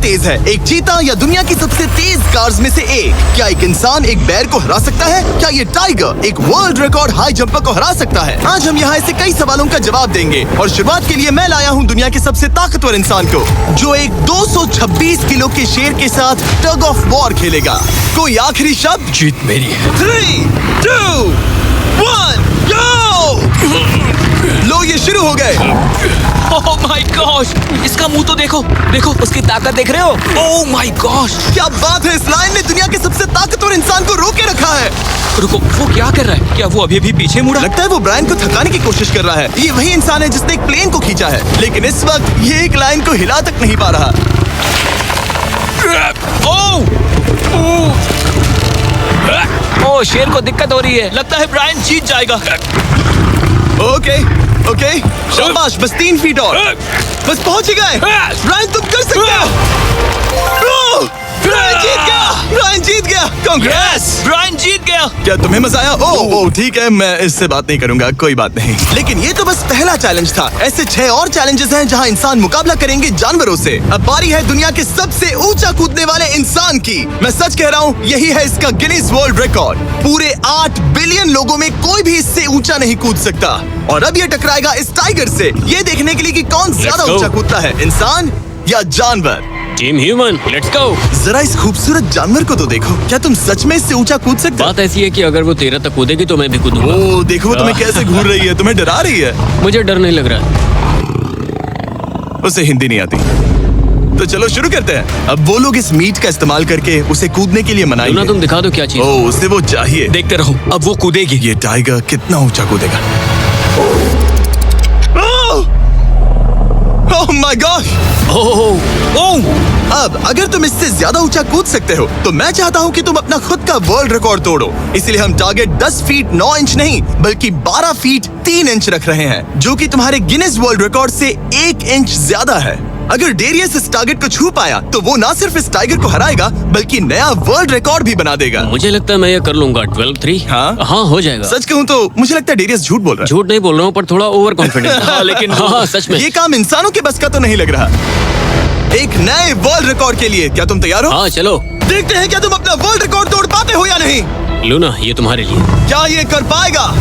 तेज है, एक चीता या दुनिया की सबसे तेज कार्स में से एक? क्या एक इंसान एक बेर को हरा सकता है? क्या ये टाइगर एक वर्ल्ड रिकॉर्ड हाई जंपर को हरा सकता है? आज हम यहाँ ऐसे कई सवालों का जवाब देंगे और शुरुआत के लिए मैं लाया हूँ दुनिया के सबसे ताकतवर इंसान को, जो एक 226 किलो के शेर के साथ टग ऑफ वॉर खेलेगा। कोई आखिरी शब्द? जीत मेरी है। 3, 2, 1, go! लो ये शुरू हो गए। ओह माय गॉश, इसका मुंह तो देखो, देखो उसकी ताकत देख रहे हो? ओह माय गॉश, क्या बात है, इस लायन ने दुनिया के सबसे ताकतवर इंसान को रोके रखा है। रुको, वो क्या कर रहा है? क्या वो अभी भी पीछे मुड़ा? लगता है वो ब्रायन को थकाने की कोशिश कर रहा है। ये वही इंसान है जिसने एक प्लेन को खींचा है, लेकिन इस वक्त ये एक लायन को हिला तक नहीं पा रहा। ओह, शेर को दिक्कत हो रही है। लगता है ब्रायन जीत जाएगा। ओके, शाबाश, बस 3 फीट और, बस पहुंच ही गए। ब्रायन तुम कर सकते हो। ब्रायन जीत गया, ब्रायन जीत गया। कांग्रेस, ब्रायन जीत गया। क्या तुम्हें मजा आया? ओह ठीक है, मैं इससे बात नहीं करूंगा, कोई बात नहीं। लेकिन ये तो बस पहला चैलेंज था। ऐसे 6 और चैलेंजेस हैं जहां इंसान मुकाबला करेंगे जानवरों से। अब बारी है दुनिया के सबसे ऊंचा कूदने वाले इंसान की। मैं सच कह रहा हूँ, यही है इसका गिनीज वर्ल्ड रिकॉर्ड। पूरे 8 बिलियन लोगों में कोई भी इससे ऊंचा नहीं कूद सकता। और अब ये टकराएगा इस टाइगर से, ये देखने के लिए कि कौन ज्यादा ऊंचा कूदता है, इंसान या जानवर। Team human, let's go. जरा इस खूबसूरत जानवर को तो देखो। क्या तुम सच में इससे ऊंचा कूद सकते हो? बात ऐसी है कि अगर वो 13 तक कूदेगी तो मैं भी कूदूंगा। ओह देखो वो तुम्हें कैसे घूर रही है, तुम्हें डरा रही है। मुझे डर नहीं लग रहा। उसे हिंदी नहीं आती, तो चलो शुरू करते हैं। अब वो लोग इस मीट का इस्तेमाल करके उसे कूदने के लिए मनाएंगे। तुम दिखा दो क्या चीज। ओह उसे वो चाहिए। देखते रहो, अब वो कूदेगी। ये टाइगर कितना ऊंचा कूदेगा। Oh my God. अब अगर तुम इससे ज्यादा ऊंचा कूद सकते हो तो मैं चाहता हूँ कि तुम अपना खुद का वर्ल्ड रिकॉर्ड तोड़ो। इसलिए हम टारगेट 10 फीट 9 इंच नहीं बल्कि 12 फीट 3 इंच रख रहे हैं, जो कि तुम्हारे गिनीज वर्ल्ड रिकॉर्ड से 1 इंच ज्यादा है। अगर डेरियस इस टारगेट को छू पाया तो वो ना सिर्फ इस टाइगर को हराएगा बल्कि नया वर्ल्ड रिकॉर्ड भी बना देगा। मुझे लगता है मैं ये कर लूंगा। 12-3। हाँ हो जाएगा। सच कहूँ तो मुझे लगता है डेरियस झूठ बोल रहा है। झूठ नहीं बोल रहा हूँ, पर थोड़ा ओवर कॉन्फिडेंट। लेकिन हाँ सच में ये काम इंसानों के बस का तो नहीं लग रहा। एक नए वर्ल्ड रिकॉर्ड के लिए क्या तुम तैयार हो? हाँ चलो देखते हैं क्या तुम अपना वर्ल्ड रिकॉर्ड तोड़ पाते हो या नहीं। लूना, ये तुम्हारे लिए। क्या ये कर पाएगा?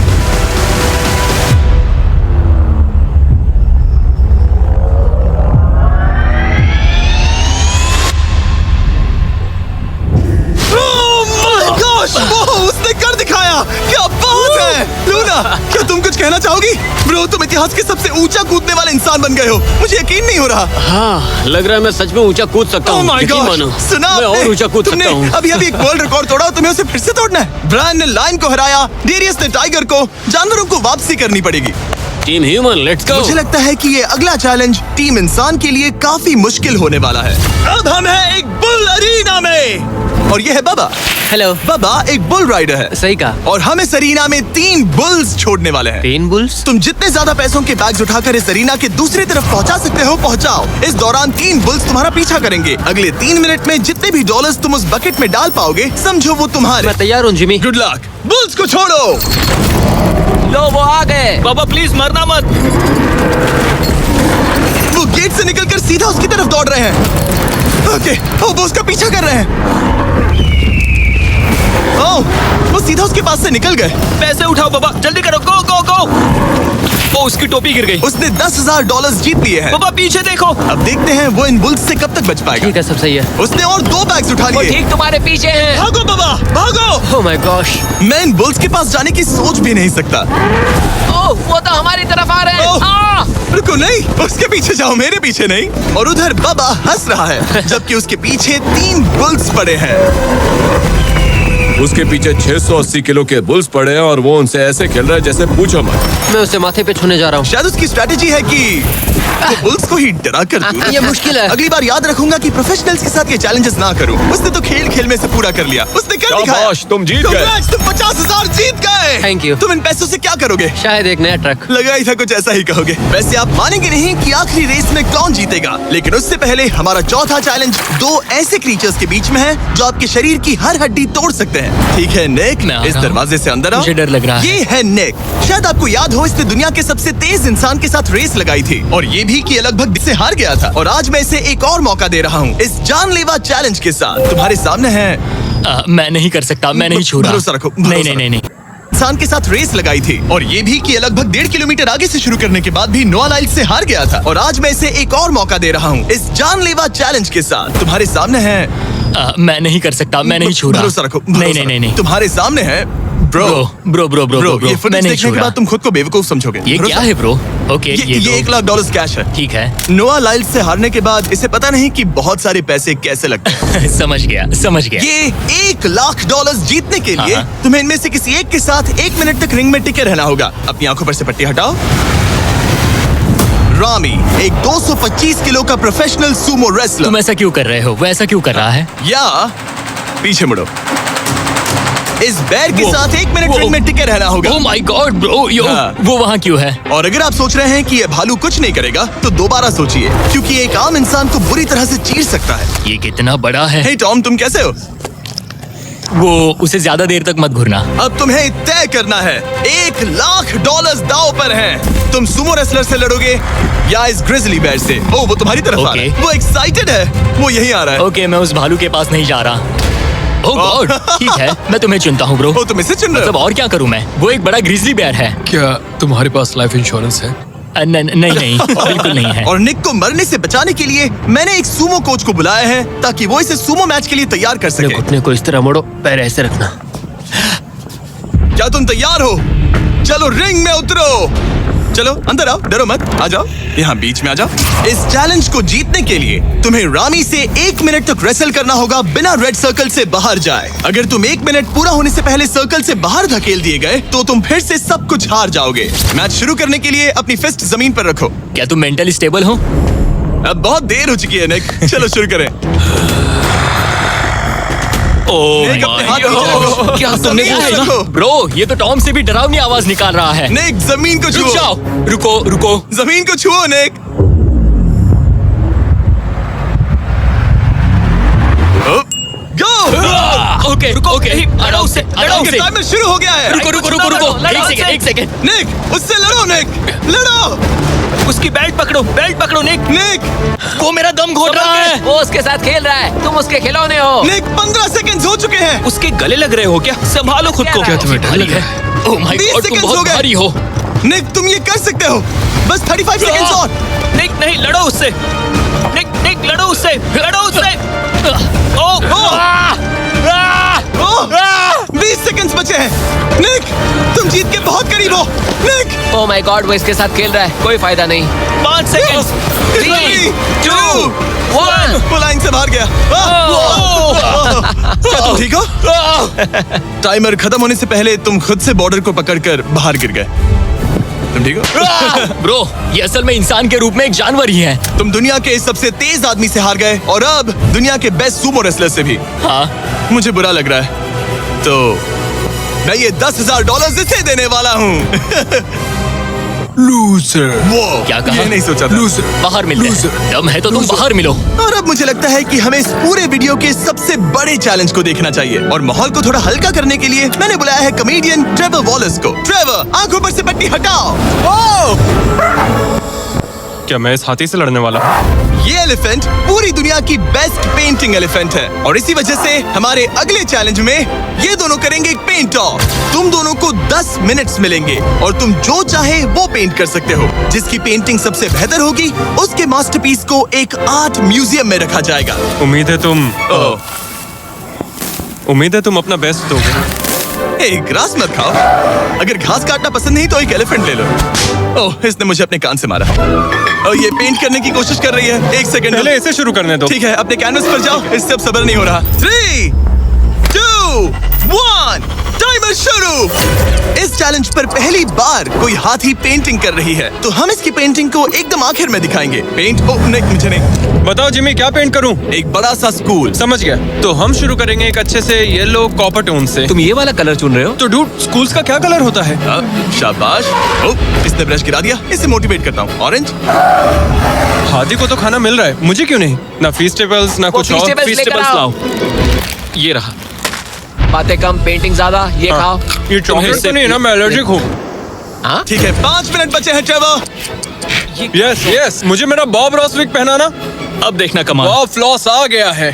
उसने कर दिखाया। क्या बात है लूना, क्या तुम कुछ कहना चाहोगी? ब्रो तुम इतिहास के सबसे ऊंचा कूदने वाले इंसान बन गए हो, मुझे यकीन नहीं हो रहा। हाँ लग रहा है मैं सच में ऊंचा कूद सकता हूँ। सुना मैं और ऊंचा कूद सकता हूँ। अभी एक वर्ल्ड रिकॉर्ड तोड़ा, तुम्हें उसे फिर से तोड़ना है। ब्रायन ने लायन को हराया, डेरियस ने टाइगर को, जानवरों को वापसी करनी पड़ेगी। Team human, let's go. मुझे लगता है कि ये अगला चैलेंज टीम इंसान के लिए काफी मुश्किल होने वाला है। अब हम हैं एक बुल अरीना में और ये है बाबा। हेलो। बाबा एक बुल राइडर है। सही कहा। और हम इस अरीना में 3 बुल्स छोड़ने वाले हैं। 3 बुल्स? तुम जितने ज्यादा पैसों के बैग्स उठाकर इस अरीना के दूसरी तरफ पहुंचा सकते हो पहुंचाओ। इस दौरान 3 बुल्स तुम्हारा पीछा करेंगे। अगले 3 मिनट में जितने भी डॉलर्स तुम उस बकेट में डाल पाओगे समझो वो तुम्हारे। मैं तैयार हूँ जिमी। Good luck. बुल्स को छोड़ो। लो वो आ गए। बाबा प्लीज मरना मत। वो गेट से निकलकर सीधा उसकी तरफ दौड़ रहे हैं। ओके, वो उसका पीछा कर रहे हैं। वो सीधा उसके पास से निकल गए। पैसे उठाओ बाबा, जल्दी करो, गो गो गो। ओ उसकी टोपी गिर गई। उसने $10,000 जीत लिए हैं। बाबा पीछे देखो। अब देखते हैं वो इन बुल्स से कब तक बच पाएगा। ठीक है, सब सही है। उसने और 2 बैग्स उठा लिए। ठीक तुम्हारे पीछे हैं। भागो बाबा भागो। ओह माय गॉश, मैं इन बुल्स के पास जाने की सोच भी नहीं सकता। ओह वो तो हमारी तरफ आ रहे हैं। रुको, नहीं उसके पीछे जाओ, मेरे पीछे नहीं। और उधर बाबा हंस रहा है जबकि उसके पीछे 3 बुल्स पड़े हैं। उसके पीछे 680 किलो के बुल्स पड़े हैं और वो उनसे ऐसे खेल रहा है जैसे पूछो मत। मैं उसे माथे पे छूने जा रहा हूँ। शायद उसकी स्ट्रेटेजी है कि वो बुल्स को ही डरा कर दूं। ये मुश्किल है। अगली बार याद रखूंगा कि प्रोफेशनल्स के साथ ये चैलेंजेस ना करूं। उसने तो खेल खेल में से पूरा कर लिया। उसने कर दिखाया। शाबाश, तुम जीत गए। तुम 50,000 जीत गए। Thank you. तुम इन पैसों से क्या करोगे? शायद एक नया ट्रक। लगा ही था कुछ ऐसा ही कहोगे। वैसे आप मानेंगे नहीं कि आखिरी रेस में कौन जीतेगा, लेकिन उससे पहले हमारा चौथा चैलेंज 2 ऐसे क्रीचर्स के बीच में है जो आपके शरीर की हर हड्डी तोड़ सकते हैं। हैं। ठीक है निक, मैं आ इस रहा हूँ। दरवाजे से अंदर आओ। मुझे डर लग रहा है। ये है निक। शायद आपको याद हो, इसने दुनिया के सबसे तेज इंसान के साथ रेस लगाई थी और ये भी कि ये लगभग से हार गया था। और आज मैं इसे एक और मौका दे रहा हूँ इस जानलेवा चैलेंज के साथ। तुम्हारे सामने है। मैं नहीं कर सकता, मैं नहीं छू रहा। भरोसा रखो, नहीं भरोसा नहीं नहीं नहीं। इंसान के साथ रेस लगाई थी और ये भी कि ये लगभग 1.5 किलोमीटर आगे से शुरू करने के बाद भी नोआ लाइल्स से हार गया था। और आज मैं इसे एक और मौका दे रहा हूँ इस जानलेवा चैलेंज के साथ। तुम्हारे सामने है। मैं नहीं कर सकता, मैं नहीं छू रहा। भरोसा रखो, नहीं भरोसा नहीं नहीं रखो। नहीं। तुम्हारे सामने है bro. Bro bro bro bro bro, ये मैं फुटेज नहीं देखने छू के रहा। बाद तुम खुद को बेवकूफ समझोगे। ये भरोसा- क्या है ब्रो? ओके ये तो- $1 लाख कैश है। ठीक है। नोआ लाइल्स से हारने के बाद इसे पता नहीं कि बहुत सारे पैसे कैसे लगते हैं। समझ गया समझ गया। ये $1 लाख जीतने के लिए हाँ। तुम्हें इनमें से किसी एक के साथ 1 मिनट तक रिंग में टिके रहना होगा। अपनी आंखों पर से पट्टी हटाओ। रामी एक 225 किलो का प्रोफेशनल सूमो रेसलर। तुम ऐसा क्यों कर रहे हो? वो ऐसा क्यों कर रहा है? या पीछे मुड़ो। इस बैर के वो- साथ 1 मिनट वो- रिंग में टिके रहना होगा। ओह माय गॉड ब्रो, यो हाँ। वो वहाँ क्यों है? और अगर आप सोच रहे हैं कि ये भालू कुछ नहीं करेगा तो दोबारा सोचिए, क्योंकि एक आम इंसान को बुरी तरह से चीर सकता है। ये कितना बड़ा है। हे टॉम, तुम कैसे हो? वो उसे ज्यादा देर तक मत घुरना। अब तुम्हें तय करना है। $1 लाख दांव पर हैं। तुम सुमो रेसलर से लड़ोगे या इस ग्रिजली बेयर से? ओ, वो तुम्हारी तरफ आ रहा है। Okay. वो एक्साइटेड है, वो यहीं आ रहा है। ओके, मैं उस भालू के पास नहीं जा रहा। ओह गॉड, ठीक है, मैं तुम्हें चुनता हूँ ब्रो। ओ, तुम इसे चुन रहे मतलब हो? और क्या करूँ मैं? वो एक बड़ा ग्रिजली बेयर है। क्या तुम्हारे पास लाइफ इंश्योरेंस है? नहीं नहीं, बिल्कुल नहीं है। और निक को मरने से बचाने के लिए मैंने एक सुमो कोच को बुलाया है ताकि वो इसे सुमो मैच के लिए तैयार कर अपने सके। घुटने को इस तरह मोड़ो, पैर ऐसे रखना। क्या तुम तैयार हो? चलो रिंग में उतरो। चलो अंदर आओ, डरो मत, आ जाओ, यहाँ बीच में आ जाओ। इस चैलेंज को जीतने के लिए तुम्हें रामी से 1 मिनट तक रेसल करना होगा बिना रेड सर्कल से बाहर जाए। अगर तुम 1 मिनट पूरा होने से पहले सर्कल से बाहर धकेल दिए गए तो तुम फिर से सब कुछ हार जाओगे। मैच शुरू करने के लिए अपनी फिस्ट जमीन पर रखो। क्या तुम मेंटली स्टेबल हो? अब बहुत देर हो चुकी है निक, चलो शुरू करें। ओह निक, अपने हाथ माय नीचे रखो। गॉड, क्या तुमने जमीन किया पे है? रखो। ब्रो, ये तो टॉम से भी डरावनी आवाज निकाल रहा है। निक, जमीन को रुक छुओ। जाओ, रुको रुको। जमीन को छुओ निक। गो। ओके ओके, आराम से आराम से। टाइमर शुरू हो गया है। रुको रुको रुको रुको, एक सेकंड। निक, उससे लड़ो निक, लड़ो। उसकी बेल्ट पकड़ो निक। निक, वो मेरा दम घोट रहा है। वो उसके साथ खेल रहा है, तुम उसके खिलौने हो। निक 15 सेकंड्स हो चुके हैं। उसके गले लग रहे हो क्या? संभालो खुद को। क्या तुम्हें डर भारी लग है? रहा ओह माय 20 गॉड, तुम seconds हो बहुत गए। भारी हो। निक, तुम ये कर सकते हो। बस 35 सेकंड्स और। निक नहीं, लड़ो उससे। निक लड़ो उससे। ओह ओह, 20 सेकंड्स बचे हैं। निक, तुम जीत के बहुत करीब हो। निक, ओ माय गॉड, वो इसके साथ खेल रहा है, कोई फायदा नहीं। 5 सेकंड। 3, 2, 1। वो लाइन से बाहर गया। क्या तुम ठीक हो? टाइमर खत्म होने से पहले तुम खुद से बॉर्डर को पकड़कर बाहर गिर गए। तुम ठीक हो? ब्रो, ये असल में इंसान के रूप में एक जानवर ही है। तुम दुनिया के सबसे तेज आदमी से हार गए और अब दुनिया के बेस्ट सूमो रेसलर से भी। हाँ, मुझे बुरा लग रहा है, तो मैं ये $10,000 इसे देने वाला हूँ। लूजर। वो क्या कहा? ये नहीं सोचा था। लूजर। बाहर मिलते हैं। Loser. दम है तो तुम Loser. बाहर मिलो। और अब मुझे लगता है कि हमें इस पूरे वीडियो के सबसे बड़े चैलेंज को देखना चाहिए और माहौल को थोड़ा हल्का करने के लिए मैंने बुलाया है कॉमेडियन ट्रेवर वॉलेस को। ट्रेवर, आंखों पर से पट्टी हटाओ। ओह! क्या मैं इस हाथी से लड़ने वाला हूँ? ये एलिफेंट पूरी दुनिया की बेस्ट पेंटिंग एलिफेंट है और इसी वजह से हमारे अगले चैलेंज में ये दोनों करेंगे एक पेंट ऑफ। तुम दोनों को 10 मिनट्स मिलेंगे और तुम जो चाहे वो पेंट कर सकते हो। जिसकी पेंटिंग सबसे बेहतर होगी उसके मास्टरपीस को एक आर्ट म्यूजियम में रखा जाएगा। उम्मीद है तुम अपना बेस्ट दोगे। ग्रास मत खाओ। अगर घास काटना पसंद नहीं तो एक एलिफेंट ले लो। ओह, इसने मुझे अपने कान से मारा। और ये पेंट करने की कोशिश कर रही है। 1 सेकंड। पहले इसे शुरू करने दो। ठीक है, अपने कैनवस पर जाओ। इससे अब सब्र नहीं हो रहा। 3, 2, 1, टाइमर शुरू। इस चैलेंज पर पहली बार कोई हाथी पेंटिंग कर रही है, तो हम इसकी पेंटिंग को एकदम आखिर में दिखाएंगे। पेंट नहीं, मुझे नहीं। बताओ जिमी, क्या पेंट करूं? एक बड़ा सा स्कूल। समझ गया। तो हम शुरू करेंगे एक अच्छे से येलो कॉपर टोन से। तुम ये वाला कलर चुन रहे हो? तो डूड, स्कूल्स का क्या कलर होता है? शाबाश। ओह, इसने ब्रश गिरा दिया। इसे मोटिवेट करता हूँ। ऑरेंज। हाथी को तो खाना मिल रहा है, मुझे क्यों नहीं? ना फीस्टेबल्स ना कुछ और। feastables लेकर Feastables आओ। लाओ। ये रहा। बातें कम, पेंटिंग ज्यादा। ये खाओ। ये चॉकलेट तो नहीं है ना, मैं एलर्जिक हूँ। हाँ? ठीक है, 5 मिनट बचे हैं ट्रेवर। यस यस, मुझे मेरा बॉब रॉस विग पहनाना। अब देखना कमाल। बॉब फ्लॉस आ गया है।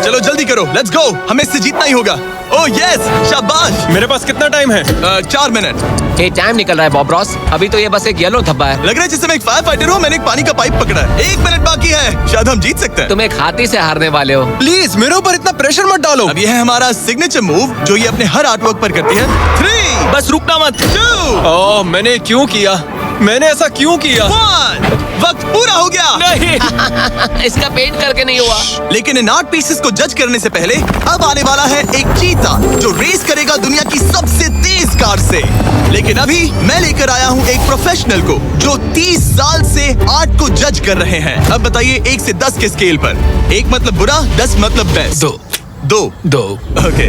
चलो जल्दी करो, लेट्स गो, हमें इससे जीतना ही होगा। ओह यस, शाबाश। मेरे पास कितना टाइम है? 4 मिनट। ये टाइम निकल रहा है बॉब रॉस। अभी तो ये बस एक येलो धब्बा है। लग रहा है जैसे मैं एक फायर फाइटर हूँ, मैंने एक पानी का पाइप पकड़ा है। 1 मिनट बाकी है, शायद हम जीत सकते हैं। तुम एक हाथी से हारने वाले हो। प्लीज मेरे ऊपर इतना प्रेशर मत डालो। अब ये है हमारा सिग्नेचर मूव, जो ये अपने हर आर्टवर्क पर करती है। 3, बस रुकना मत। 2, ओह, मैंने क्यों किया? मैंने ऐसा क्यों किया? 1। वक्त पूरा हो गया। नहीं। इसका पेंट करके नहीं हुआ। लेकिन इन आर्ट पीसेस को जज करने से पहले अब आने वाला है एक चीता जो रेस करेगा दुनिया की सबसे तेज कार से। लेकिन अभी मैं लेकर आया हूँ एक प्रोफेशनल को जो 30 साल से आर्ट को जज कर रहे हैं। अब बताइए 1 से 10 के स्केल पर। 1 मतलब बुरा, 10 मतलब बेस्ट। 2। ओके।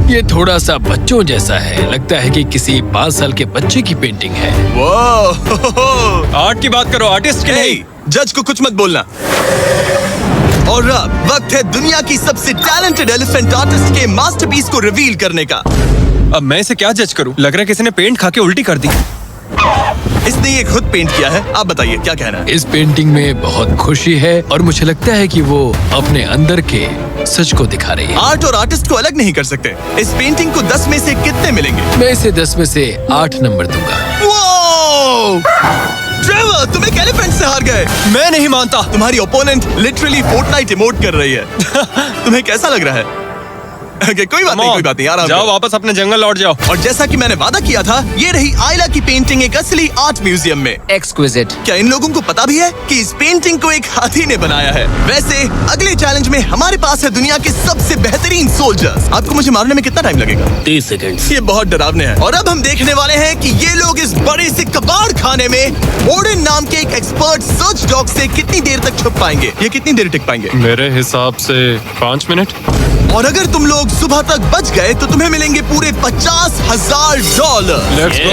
ये थोड़ा सा बच्चों जैसा है। लगता है कि किसी 5 साल के बच्चे की पेंटिंग है। वो आर्ट की बात करो, आर्टिस्ट की नहीं। जज को कुछ मत बोलना। और अब वक्त है दुनिया की सबसे टैलेंटेड एलिफेंट आर्टिस्ट के मास्टरपीस को रिवील करने का। अब मैं इसे क्या जज करूं? लग रहा है किसी ने पेंट खा के उल्टी कर दी। इसने ये खुद पेंट किया है। आप बताइए क्या कहना है? इस पेंटिंग में बहुत खुशी है और मुझे लगता है कि वो अपने अंदर के सच को दिखा रही है। आर्ट और आर्टिस्ट को अलग नहीं कर सकते। इस पेंटिंग को 10 में से कितने मिलेंगे? मैं इसे 10 में से 8 नंबर दूंगा। वो ट्रेवर, तुम एक एलिफेंट से हार गए। मैं नहीं मानता। तुम्हारी ओपोनेंट लिटरली फोर्टनाइट इमोट कर रही है। तुम्हें कैसा लग रहा है? Okay, कोई बात नहीं, आराम जाओ, करो। वापस अपने जंगल लौट जाओ। और जैसा कि मैंने वादा किया था, ये रही आयला की पेंटिंग एक असली आर्ट म्यूजियम में। एक्सक्विजिट। क्या इन लोगों को पता भी है कि इस पेंटिंग को एक हाथी ने बनाया है? वैसे अगले चैलेंज में हमारे पास है दुनिया के सबसे बेहतरीन सोल्जर्स। आपको मुझे मारने में कितना टाइम लगेगा? 30 सेकंड। ये बहुत डरावने है। और अब हम देखने वाले हैं कि ये लोग इस बड़े से कबाड़ खाने में ओडिन नाम के एक एक्सपर्ट सर्च डॉग से कितनी देर तक छुप पाएंगे। ये कितनी देर टिक पाएंगे? मेरे हिसाब से 5 मिनट। और अगर तुम लोग सुबह तक बच गए तो तुम्हें मिलेंगे पूरे $50,000। Let's go.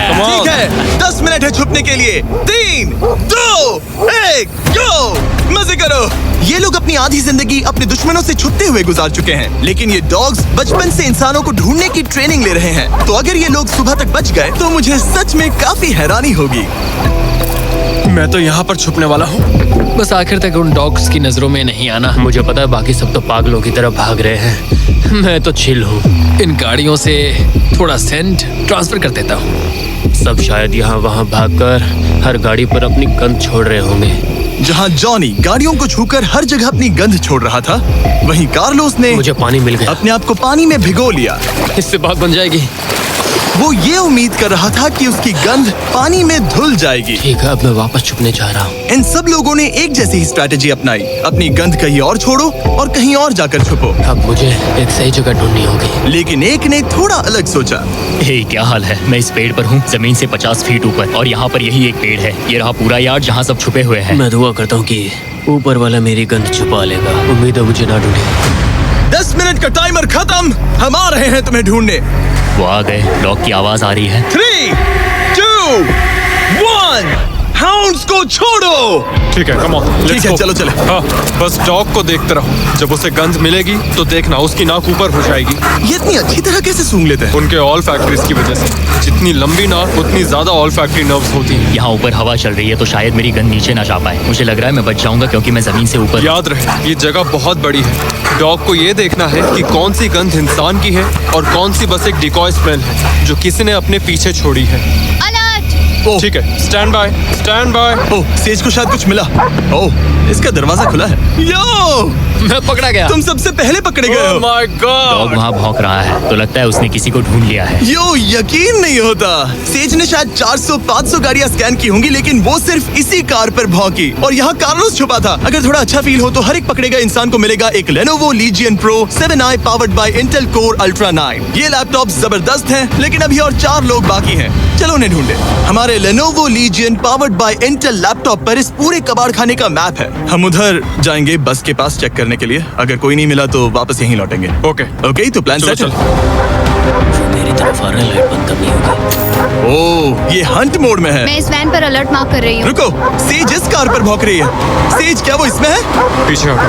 Come on. ठीक है, 10 मिनट है छुपने के लिए। 3, 2, 1, गो। मजे करो। ये लोग अपनी आधी जिंदगी अपने दुश्मनों से छुपते हुए गुजार चुके हैं, लेकिन ये डॉग्स बचपन से इंसानों को ढूंढने की ट्रेनिंग ले रहे हैं। तो अगर ये लोग सुबह तक बच गए तो मुझे सच में काफी हैरानी होगी। मैं तो यहाँ पर छुपने वाला हूँ। बस आखिर तक उन डॉग्स की नजरों में नहीं आना। मुझे पता है बाकी सब तो पागलों की तरफ भाग रहे हैं। मैं तो चिल हूँ। इन गाड़ियों से थोड़ा सेंट ट्रांसफर कर देता हूँ। सब शायद यहाँ वहाँ भागकर हर गाड़ी पर अपनी गंध छोड़ रहे होंगे। जहाँ जॉनी गाड़ियों को छूकर हर जगह अपनी गंध छोड़ रहा था, वहीं कार्लोस ने मुझे पानी मिल गया। अपने आप को पानी में भिगो लिया। इससे बात बन जाएगी। वो ये उम्मीद कर रहा था कि उसकी गंध पानी में धुल जाएगी। ठीक है, अब मैं वापस छुपने जा रहा हूँ। इन सब लोगों ने एक जैसी ही स्ट्रैटेजी अपनाई। अपनी गंध कहीं और छोड़ो और कहीं और जाकर छुपो। अब मुझे एक सही जगह ढूंढनी होगी। लेकिन एक ने थोड़ा अलग सोचा। हे, क्या हाल है? मैं इस पेड़ पर हूँ, जमीन से 50 फीट ऊपर, और यहाँ पर यही एक पेड़ है। ये रहा पूरा यार्ड जहाँ सब छुपे हुए हैं। मैं दुआ करता हूँ कि ऊपर वाला मेरी गंध छुपा लेगा। उम्मीद है मुझे ना ढूंढे। 10 मिनट का टाइमर खत्म। हम आ रहे हैं तुम्हें ढूंढने। वो आ गए। डॉग की आवाज आ रही है। 3, 2, 1, हाउंड्स को छोड़ो। ठीक है, कम ऑन। ठीक है, चलो चले। हाँ, बस डॉग को देखते रहो। जब उसे गंध मिलेगी तो देखना उसकी नाक ऊपर हो जाएगी। ये इतनी अच्छी तरह कैसे सूंघ लेते हैं? उनके ऑल फैक्ट्रीज की वजह से। जितनी लंबी नाक उतनी ज्यादा ऑल फैक्ट्री नर्व्स होती हैं। यहाँ ऊपर हवा चल रही है तो शायद मेरी गंध नीचे ना जा पाए। मुझे लग रहा है मैं बच जाऊंगा क्योंकि मैं जमीन से ऊपर। याद रहे, ये जगह बहुत बड़ी है। डॉग को ये देखना है कि कौन सी गंध इंसान की है और कौन सी बस एक डिकॉय स्मेल है जो किसी ने अपने पीछे छोड़ी है। ओह, ठीक है, stand by, stand by. Oh, says को शायद कुछ मिला। ओह, इसका दरवाजा खुला है। यो, मैं पकड़ा गया। तुम सबसे पहले पकड़े गए हो। My dog God. वहाँ भौंक रहा है तो लगता है उसने किसी को ढूंढ लिया है। यो, यकीन नहीं होता। सेज ने शायद 400-500 गाड़ियां स्कैन की होंगी, लेकिन वो सिर्फ इसी कार पर भौंकी। और यहाँ कार्लोस छुपा था। अगर थोड़ा अच्छा फील हो तो हर एक पकड़े गए इंसान को मिलेगा एक Lenovo Legion Pro 7i powered by Intel Core Ultra 9। ये लैपटॉप जबरदस्त हैं, लेकिन अभी और 4 लोग बाकी हैं। चलो उन्हें ढूंढे। हमारे Lenovo Legion powered by Intel laptop पर इस पूरे कबाड़ खाने का मैप है। हम उधर जाएंगे बस के पास चेक करने के लिए। अगर कोई नहीं मिला तो वापस यहीं लौटेंगे। ओके, ओके, तो प्लान चलो सेट है। जो मेरी तरफ आ रहा है, लाइट बंद करनी होगी। ओह, ये हंट मोड में है। मैं इस वैन पर अलर्ट मार्क कर रही हूँ। रुको, सेज इस कार पर भौंक रही है। सेज, क्या वो इसमें है? पीछे हटो।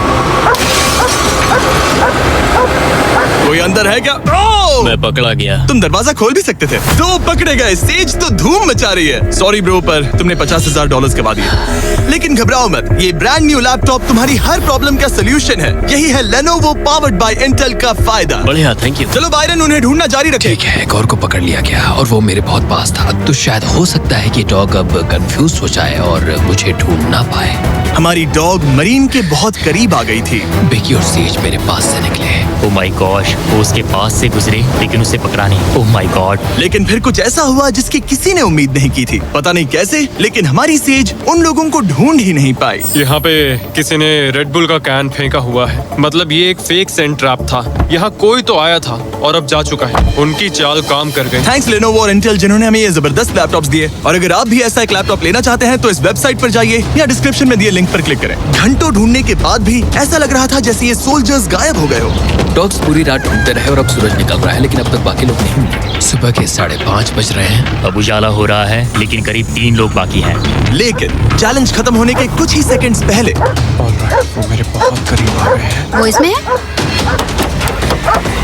कोई अंदर है क्या? ओह! मैं पकड़ा गया। तुम दरवाजा खोल भी सकते थे। तो पकड़े गए। सेज तो धूम मचा रही है। सॉरी ब्रो, पर तुमने $50,000 गवा दिए। लेकिन घबराओ मत, ये ब्रांड न्यू लैपटॉप तुम्हारी हर प्रॉब्लम का सोल्यूशन है। यही है Lenovo पावर्ड बाय इंटेल का फायदा। बढ़िया, थैंक यू। चलो बायरन, उन्हें ढूंढना जारी रखे। ठीक है, एक और को पकड़ लिया गया और वो मेरे बहुत पास था। तो शायद हो सकता है कि डॉग अब कंफ्यूज हो जाए और मुझे ढूंढ ना पाए। हमारी डॉग मरीन के बहुत करीब आ गई थी। बेकी और सेज मेरे पास से निकले। ओह माय गॉश, वो उसके पास से गुजरे लेकिन उसे पकड़ा नहीं। Oh my God. लेकिन फिर कुछ ऐसा हुआ जिसकी किसी ने उम्मीद नहीं की थी। पता नहीं कैसे, लेकिन हमारी सेज उन लोगों को ढूंढ ही नहीं पाई। यहाँ पे किसी ने रेड बुल का कैन फेंका हुआ है। मतलब ये एक फेक सेंट ट्रैप था। यहाँ कोई तो आया था और अब जा चुका है। उनकी चाल काम कर गई। थैंक्स Lenovo और इंटेल जिन्होंने हमें ये जबरदस्त लैपटॉप्स दिए। और अगर आप भी ऐसा एक लैपटॉप लेना चाहते हैं तो इस वेबसाइट पर जाइए या डिस्क्रिप्शन में दिए लिंक पर क्लिक करें। घंटों ढूंढने के बाद भी ऐसा लग रहा था जैसे ये सोल्जर्स गायब हो गए हो। डॉग्स पूरी रात ढूंढते रहे और अब सूरज निकल रहा है, लेकिन अब तक बाकी लोग नहीं मिले। सुबह के 5:30 बज रहे हैं। अब उजाला हो रहा है लेकिन करीब 3 लोग बाकी हैं। लेकिन चैलेंज खत्म होने के कुछ ही सेकंड्स पहले वो मेरे बहुत करीब आ गए हैं। वो इसमें है?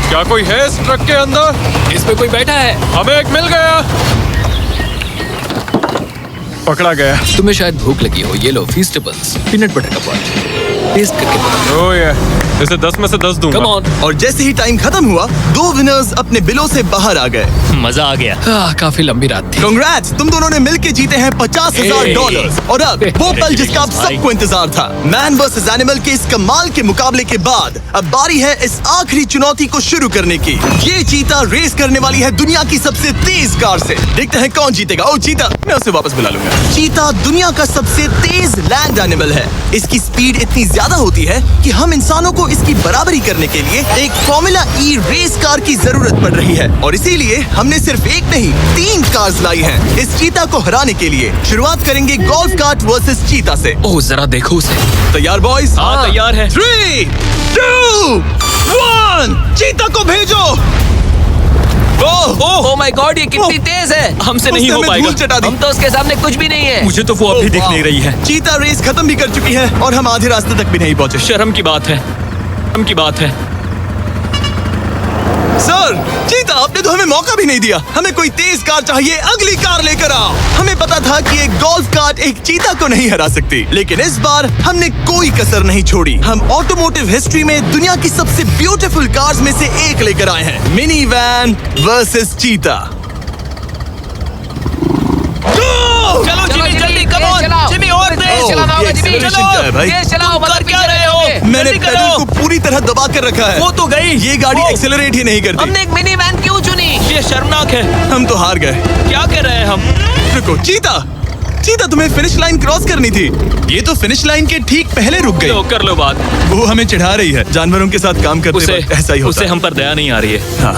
क्या कोई है इस ट्रक के अंदर? इसमें कोई बैठा है। हमें एक मिल गया। पकड़ा गया। तुम्हें शायद भूख लगी हो। ये लो फीस्टेबल्स, पीनट बटर का पॉट। टेस्ट करके बताओ। ओह ये, इसे 10 में से 10 दूंगा। Come on. और जैसे ही टाइम खत्म हुआ, 2 विनर्स अपने बिलों से बाहर आ गए। मजा आ गया। काफी लंबी रात थी। कांग्रेट्स, तुम दोनों ने मिलके जीते हैं $50,000। और अब वो पल जिसका आप सबको इंतजार था, मैन वर्सेस एनिमल के इस कमाल के मुकाबले के बाद अब बारी है इस आखिरी चुनौती को शुरू करने की। ये चीता रेस करने वाली है दुनिया की सबसे तेज कार से। देखते हैं कौन जीतेगा। ओ चीता, मैं उसे वापस बुला लूंगा। चीता दुनिया का सबसे तेज लैंड एनिमल है। इसकी स्पीड इतनी ज्यादा होती है कि हम इंसानों को इसकी बराबरी करने के लिए एक फॉर्मूला ई रेस कार की जरूरत पड़ रही है। और इसीलिए हमने सिर्फ एक नहीं 3 कार्स लाई हैं इस चीता को हराने के लिए। शुरुआत करेंगे गोल्फ कार्ट वर्सेस चीता से। ओह जरा देखो उसे। तैयार बॉयज? हाँ, तैयार है। 3, 2, 1, चीता को भेजो। ओह माय गॉड, ये कितनी तेज है। हमसे नहीं उसने हो हमें पाएगा। धूल चटा दी। हम तो उसके सामने कुछ भी नहीं है। मुझे तो वो अभी दिख नहीं रही है। चीता रेस खत्म भी कर चुकी है और हम आधे रास्ते तक भी नहीं पहुंचे। शर्म की बात है। शर्म की बात है। सर, चीता, आपने तो हमें मौका भी नहीं दिया। हमें कोई तेज कार चाहिए, अगली कार लेकर आओ। हमें पता था कि एक गोल्फ कार्ट एक चीता को नहीं हरा सकती, लेकिन इस बार हमने कोई कसर नहीं छोड़ी। हम ऑटोमोटिव हिस्ट्री में दुनिया की सबसे ब्यूटीफुल कार्स में से एक लेकर आए हैं, मिनी वैन वर्सेस चीता। चलो जिमी, जल्दी कम ऑन। जिमी और तेज चलाना होगा। जिमी acceleration चलो, क्या है भाई? तेज चलाओ। मगर क्या रहे हो? मैंने पेडल को पूरी तरह दबा कर रखा है। वो तो गई। ये गाड़ी एक्सेलरेट ही नहीं करती। हमने एक मिनी वैन क्यों चुनी? ये शर्मनाक है। हम तो हार गए। क्या कर रहे हैं हम? रुको, चीता, तुम्हें फिनिश लाइन क्रॉस करनी थी। ये तो फिनिश लाइन के ठीक पहले रुक गई। लो कर लो बात। वो हमें चिढ़ा रही है। जानवरों के साथ काम करते उसे वक्त ऐसा ही होता उसे है। हम पर दया नहीं आ रही है। हाँ।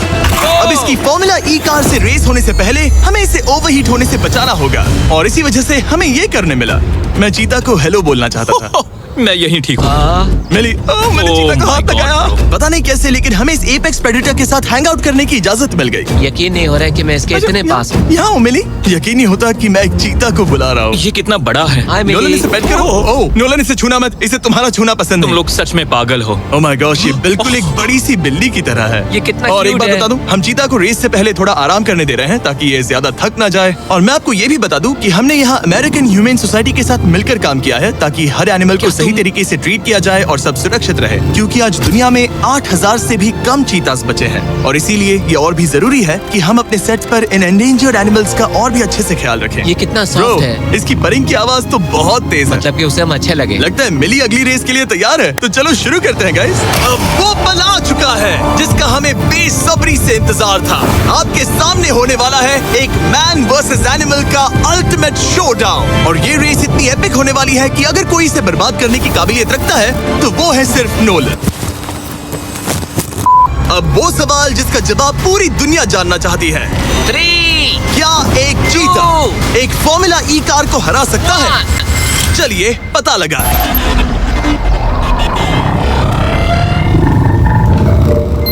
अब इसकी फॉर्मूला ई कार से रेस होने से पहले हमें इसे ओवरहीट होने से बचाना होगा और इसी वजह से हमें ये करने मिला। मैं चीता को हेलो बोलना चाहता था। मैं यहीं ठीक हूँ। मैंने चीता को Oh हाथ my God, लगाया। bro. पता नहीं कैसे, लेकिन हमें इस एपेक्स प्रेडेटर के साथ हैंग आउट करने की इजाजत मिल गई। यकीन नहीं हो रहा है कि मैं इसके इतने पास हूँ। यहाँ हूँ मिली। यकीन नहीं होता कि मैं एक चीता को बुला रहा हूँ। ये कितना बड़ा है। हाय नोलन, मिली। इसे पेट करो। ओह, नोलन, इसे छूना मत। इसे तुम्हारा छूना पसंद तुम नहीं। लोग सच में पागल हो। ओह माय गॉश, ये बिल्कुल एक बड़ी सी बिल्ली की तरह है। ये कितना और एक cute बात है। बता दूं, हम चीता को रेस से पहले थोड़ा आराम करने दे रहे हैं ताकि ये ज्यादा थक ना जाए। और मैं आपको ये भी बता दूं कि हमने यहाँ अमेरिकन ह्यूमन सोसाइटी के साथ मिलकर काम किया है ताकि हर एनिमल को सही तरीके से ट्रीट किया जाए और सब सुरक्षित रहे। क्योंकि आज दुनिया में 8,000 से भी कम चीतास बचे हैं और इसीलिए ये और भी जरूरी है कि हम अपने सेट्स पर इन एंडेंजर्ड एनिमल्स का और भी अच्छे से ख्याल रखें। ये कितना Bro, सॉफ्ट है। इसकी परिंग की आवाज तो बहुत तेज है। मतलब कि उसे हम अच्छे लगे। लगता है मिली अगली रेस के लिए तैयार है। तो चलो शुरू करते हैं गाइस। अब वो पल आ चुका है जिसका हमें बेसब्री से इंतजार था। आपके सामने होने वाला है एक मैन वर्सेस एनिमल का अल्टीमेट शोडाउन। और ये रेस इतनी एपिक होने वाली है कि अगर कोई इसे बर्बाद करने की काबिलियत रखता है तो वो है सिर्फ नोलन। अब वो सवाल जिसका जवाब पूरी दुनिया जानना चाहती है, 3, क्या एक चीता एक फॉर्मूला ई कार को हरा सकता है? चलिए पता लगा।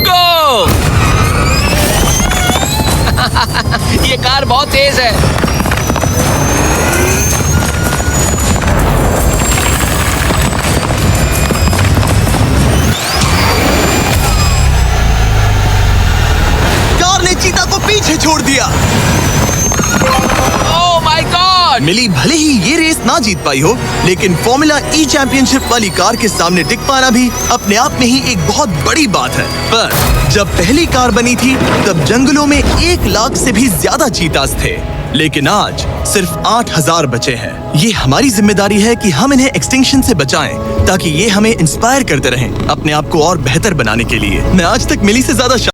गो। ये कार बहुत तेज है। पीछे छोड़ दिया। Oh my God. मिली भले ही ये रेस ना जीत पाई हो, लेकिन फॉर्मूला ई चैंपियनशिप वाली कार के सामने टिक पाना भी अपने आप में ही एक बहुत बड़ी बात है। पर जब पहली कार बनी थी तब जंगलों में 1 लाख से भी ज्यादा चीतास थे, लेकिन आज सिर्फ 8000 बचे हैं। ये हमारी जिम्मेदारी है कि हम इन्हें एक्सटिंक्शन से बचाएं, ताकि ये हमें इंस्पायर करते रहें अपने आप को और बेहतर बनाने के लिए। मैं आज तक मिली से ज्यादा